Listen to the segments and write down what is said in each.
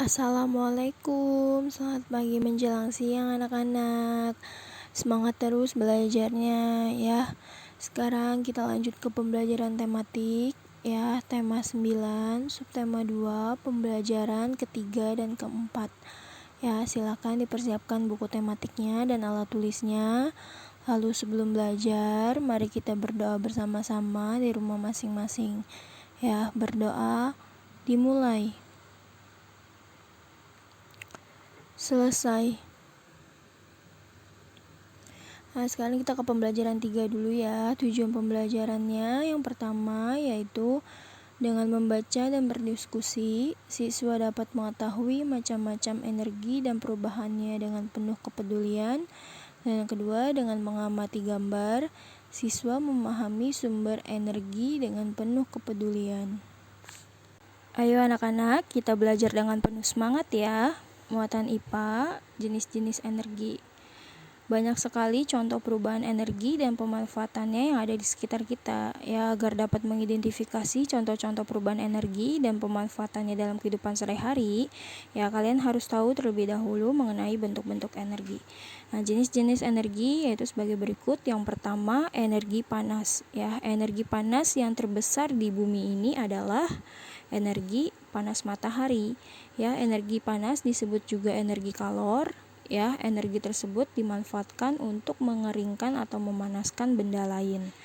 Assalamualaikum, selamat pagi menjelang siang anak-anak. Semangat terus belajarnya ya. Sekarang kita lanjut ke pembelajaran tematik ya, tema 9, subtema 2, pembelajaran ketiga dan keempat. Ya, silakan dipersiapkan buku tematiknya dan alat tulisnya. Lalu sebelum belajar, mari kita berdoa bersama-sama di rumah masing-masing. Ya, berdoa dimulai. Selesai. Nah, sekarang kita ke pembelajaran 3 dulu ya. Tujuan pembelajarannya yang pertama yaitu dengan membaca dan berdiskusi, siswa dapat mengetahui macam-macam energi dan perubahannya dengan penuh kepedulian. Dan yang kedua, dengan mengamati gambar, siswa memahami sumber energi dengan penuh kepedulian. Ayo anak-anak, kita belajar dengan penuh semangat ya. Muatan IPA, jenis-jenis energi. Banyak sekali contoh perubahan energi dan pemanfaatannya yang ada di sekitar kita. Ya, agar dapat mengidentifikasi contoh-contoh perubahan energi dan pemanfaatannya dalam kehidupan sehari-hari, ya kalian harus tahu terlebih dahulu mengenai bentuk-bentuk energi. Nah, jenis-jenis energi yaitu sebagai berikut. Yang pertama, energi panas. Ya, energi panas yang terbesar di bumi ini adalah energi panas matahari. Ya, energi panas disebut juga energi kalor. Ya, energi tersebut dimanfaatkan untuk mengeringkan atau memanaskan benda lain.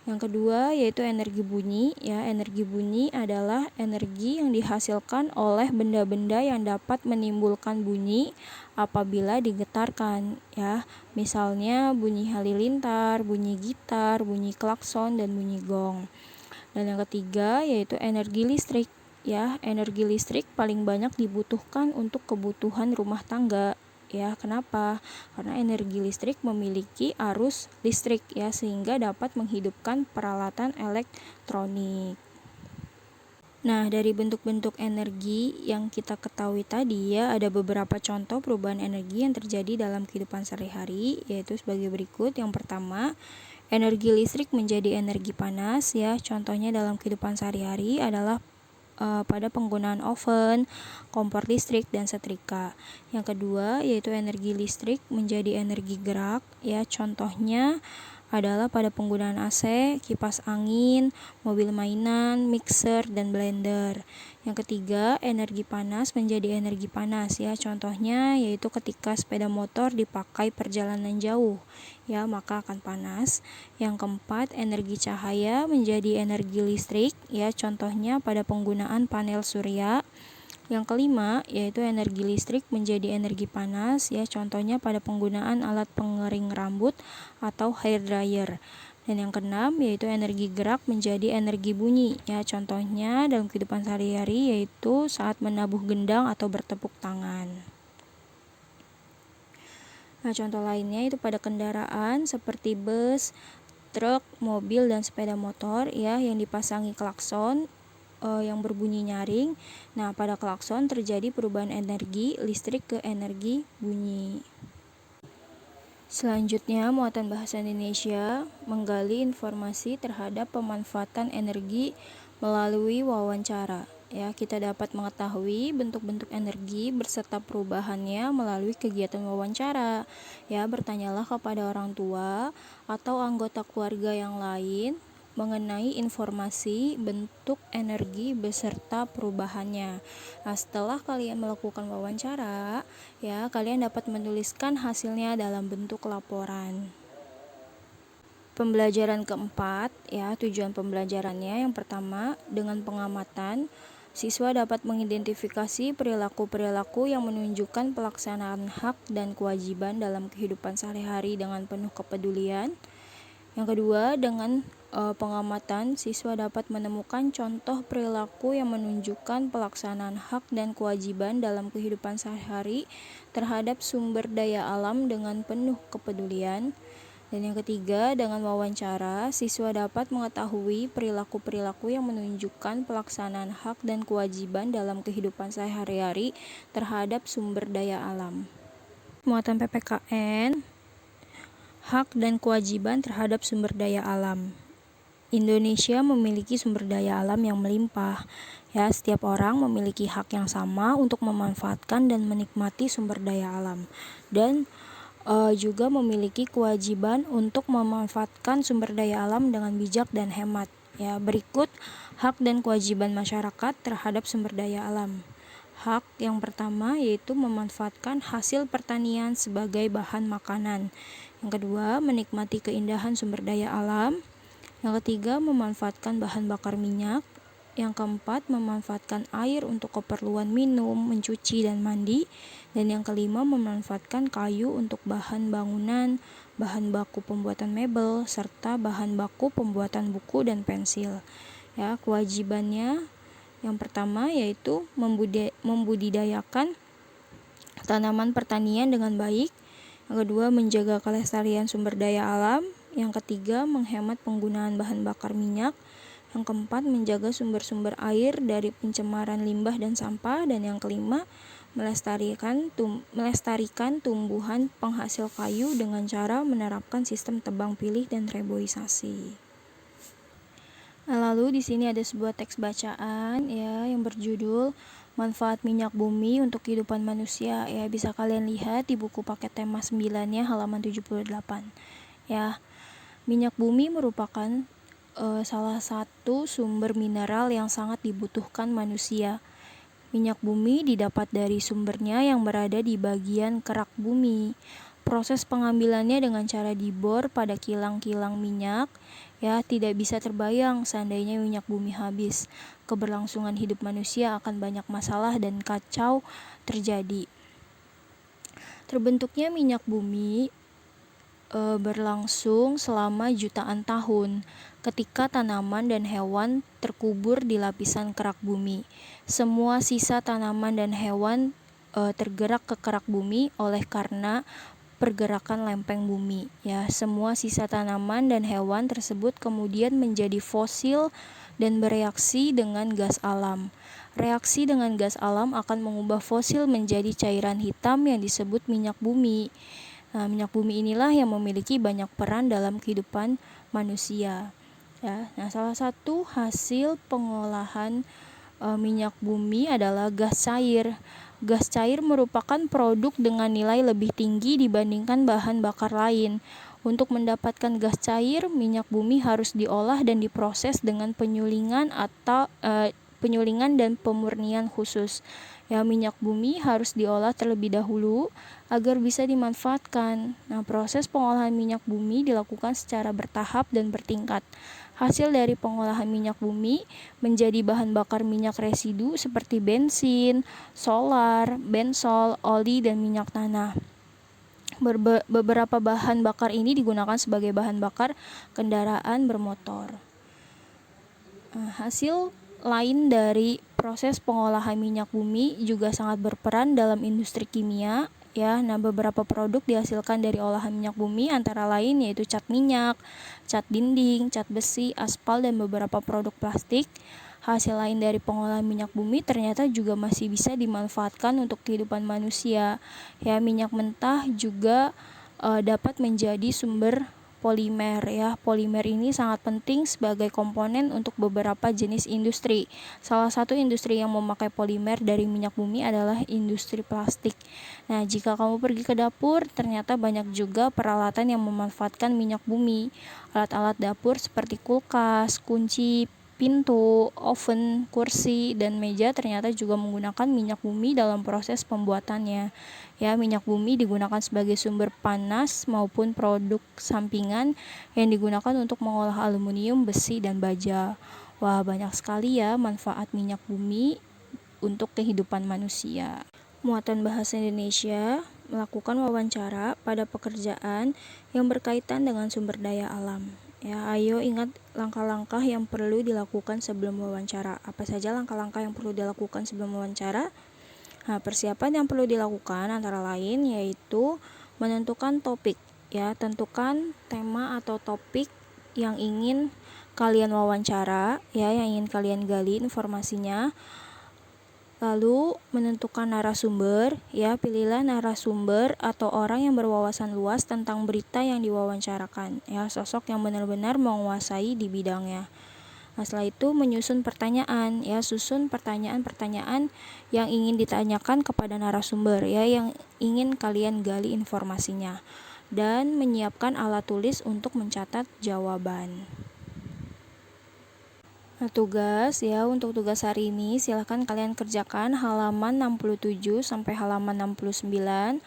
Yang kedua yaitu energi bunyi. Ya, energi bunyi adalah energi yang dihasilkan oleh benda-benda yang dapat menimbulkan bunyi apabila digetarkan. Ya, misalnya bunyi halilintar, bunyi gitar, bunyi klakson, dan bunyi gong. Dan yang ketiga yaitu energi listrik. Ya, energi listrik paling banyak dibutuhkan untuk kebutuhan rumah tangga. Ya, kenapa? Karena energi listrik memiliki arus listrik ya, sehingga dapat menghidupkan peralatan elektronik. Nah, dari bentuk-bentuk energi yang kita ketahui tadi ya, ada beberapa contoh perubahan energi yang terjadi dalam kehidupan sehari-hari, yaitu sebagai berikut. Yang pertama, energi listrik menjadi energi panas ya. Contohnya dalam kehidupan sehari-hari adalah pada penggunaan oven, kompor listrik, dan setrika. Yang kedua yaitu energi listrik menjadi energi gerak ya. Contohnya adalah pada penggunaan AC, kipas angin, mobil mainan, mixer, dan blender. Yang ketiga, energi panas menjadi energi panas ya. Contohnya yaitu ketika sepeda motor dipakai perjalanan jauh ya, maka akan panas. Yang keempat, energi cahaya menjadi energi listrik ya. Contohnya pada penggunaan panel surya. Yang kelima yaitu energi listrik menjadi energi panas ya. Contohnya pada penggunaan alat pengering rambut atau hair dryer. Dan yang keenam yaitu energi gerak menjadi energi bunyi ya. Contohnya dalam kehidupan sehari-hari yaitu saat menabuh gendang atau bertepuk tangan. Nah, contoh lainnya itu pada kendaraan seperti bus, truk, mobil, dan sepeda motor ya, yang dipasangi klakson yang berbunyi nyaring. Nah, pada klakson terjadi perubahan energi listrik ke energi bunyi. Selanjutnya, muatan bahasa Indonesia menggali informasi terhadap pemanfaatan energi melalui wawancara. Ya, kita dapat mengetahui bentuk-bentuk energi beserta perubahannya melalui kegiatan wawancara. Ya, bertanyalah kepada orang tua atau anggota keluarga yang lain mengenai informasi bentuk energi beserta perubahannya. Nah, setelah kalian melakukan wawancara, ya, kalian dapat menuliskan hasilnya dalam bentuk laporan. Pembelajaran keempat, ya, tujuan pembelajarannya yang pertama, dengan pengamatan, siswa dapat mengidentifikasi perilaku-perilaku yang menunjukkan pelaksanaan hak dan kewajiban dalam kehidupan sehari-hari dengan penuh kepedulian. Yang kedua, dengan pengamatan, siswa dapat menemukan contoh perilaku yang menunjukkan pelaksanaan hak dan kewajiban dalam kehidupan sehari-hari terhadap sumber daya alam dengan penuh kepedulian. Dan yang ketiga, dengan wawancara, siswa dapat mengetahui perilaku-perilaku yang menunjukkan pelaksanaan hak dan kewajiban dalam kehidupan sehari-hari terhadap sumber daya alam. Muatan PPKN, hak dan kewajiban terhadap sumber daya alam. Indonesia memiliki sumber daya alam yang melimpah Ya, setiap orang memiliki hak yang sama untuk memanfaatkan dan menikmati sumber daya alam, dan juga memiliki kewajiban untuk memanfaatkan sumber daya alam dengan bijak dan hemat. Ya, berikut hak dan kewajiban masyarakat terhadap sumber daya alam. Hak yang pertama yaitu memanfaatkan hasil pertanian sebagai bahan makanan. Yang kedua, menikmati keindahan sumber daya alam. Yang ketiga, memanfaatkan bahan bakar minyak. Yang keempat, memanfaatkan air untuk keperluan minum, mencuci, dan mandi. Dan yang kelima, memanfaatkan kayu untuk bahan bangunan, bahan baku pembuatan mebel, serta bahan baku pembuatan buku dan pensil. Ya, kewajibannya yang pertama yaitu membudidayakan tanaman pertanian dengan baik. Yang kedua, menjaga kelestarian sumber daya alam. Yang ketiga, menghemat penggunaan bahan bakar minyak. Yang keempat, menjaga sumber-sumber air dari pencemaran limbah dan sampah. Dan yang kelima, melestarikan tumbuhan penghasil kayu dengan cara menerapkan sistem tebang pilih dan reboisasi. Nah, lalu di sini ada sebuah teks bacaan ya yang berjudul Manfaat Minyak Bumi untuk Kehidupan Manusia. Ya, bisa kalian lihat di buku paket tema 9-nya halaman 78. Ya, minyak bumi merupakan salah satu sumber mineral yang sangat dibutuhkan manusia. Minyak bumi didapat dari sumbernya yang berada di bagian kerak bumi. Proses pengambilannya dengan cara dibor pada kilang-kilang minyak, ya tidak bisa terbayang seandainya minyak bumi habis. Keberlangsungan hidup manusia akan banyak masalah dan kacau terjadi. Terbentuknya minyak bumi berlangsung selama jutaan tahun ketika tanaman dan hewan terkubur di lapisan kerak bumi. Semua sisa tanaman dan hewan tergerak ke kerak bumi oleh karena pergerakan lempeng bumi. Ya, semua sisa tanaman dan hewan tersebut kemudian menjadi fosil dan bereaksi dengan gas alam. Reaksi dengan gas alam akan mengubah fosil menjadi cairan hitam yang disebut minyak bumi. Nah, minyak bumi inilah yang memiliki banyak peran dalam kehidupan manusia. Ya, nah salah satu hasil pengolahan minyak bumi adalah gas cair. Gas cair merupakan produk dengan nilai lebih tinggi dibandingkan bahan bakar lain. Untuk mendapatkan gas cair, minyak bumi harus diolah dan diproses dengan penyulingan dan pemurnian khusus. Ya, minyak bumi harus diolah terlebih dahulu agar bisa dimanfaatkan. Nah, proses pengolahan minyak bumi dilakukan secara bertahap dan bertingkat. Hasil dari pengolahan minyak bumi menjadi bahan bakar minyak residu seperti bensin, solar, bensol, oli, dan minyak tanah. Beberapa bahan bakar ini digunakan sebagai bahan bakar kendaraan bermotor. Hasil lain dari proses pengolahan minyak bumi juga sangat berperan dalam industri kimia. Ya, nah beberapa produk dihasilkan dari olahan minyak bumi antara lain yaitu cat minyak, cat dinding, cat besi, aspal, dan beberapa produk plastik. Hasil lain dari pengolahan minyak bumi ternyata juga masih bisa dimanfaatkan untuk kehidupan manusia. Ya, minyak mentah juga dapat menjadi sumber polimer. Ya, polimer ini sangat penting sebagai komponen untuk beberapa jenis industri. Salah satu industri yang memakai polimer dari minyak bumi adalah industri plastik. Nah, jika kamu pergi ke dapur, ternyata banyak juga peralatan yang memanfaatkan minyak bumi. Alat-alat dapur seperti kulkas, kunci pintu, oven, kursi, dan meja ternyata juga menggunakan minyak bumi dalam proses pembuatannya. Ya, minyak bumi digunakan sebagai sumber panas maupun produk sampingan yang digunakan untuk mengolah aluminium, besi, dan baja. Wah, banyak sekali ya manfaat minyak bumi untuk kehidupan manusia. Muatan Bahasa Indonesia melakukan wawancara pada pekerjaan yang berkaitan dengan sumber daya alam. Ya, ayo ingat langkah-langkah yang perlu dilakukan sebelum wawancara. Apa saja langkah-langkah yang perlu dilakukan sebelum wawancara? Nah, persiapan yang perlu dilakukan antara lain yaitu menentukan topik. Ya, tentukan tema atau topik yang ingin kalian wawancara, ya, yang ingin kalian gali informasinya. Lalu menentukan narasumber, ya, pilihlah narasumber atau orang yang berwawasan luas tentang berita yang diwawancarakan, ya, sosok yang benar-benar menguasai di bidangnya. Nah, setelah itu menyusun pertanyaan, ya, susun pertanyaan-pertanyaan yang ingin ditanyakan kepada narasumber, ya, yang ingin kalian gali informasinya, dan menyiapkan alat tulis untuk mencatat jawaban. Nah, untuk tugas hari ini silahkan kalian kerjakan halaman 67 sampai halaman 69,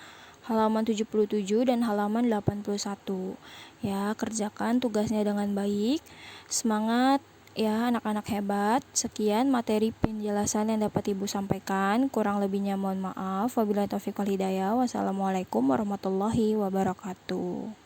halaman 77 dan halaman 81. Ya, kerjakan tugasnya dengan baik. Semangat ya anak-anak hebat. Sekian materi penjelasan yang dapat Ibu sampaikan. Kurang lebihnya mohon maaf. Wabillahi taufiq wal hidayah. Wassalamualaikum warahmatullahi wabarakatuh.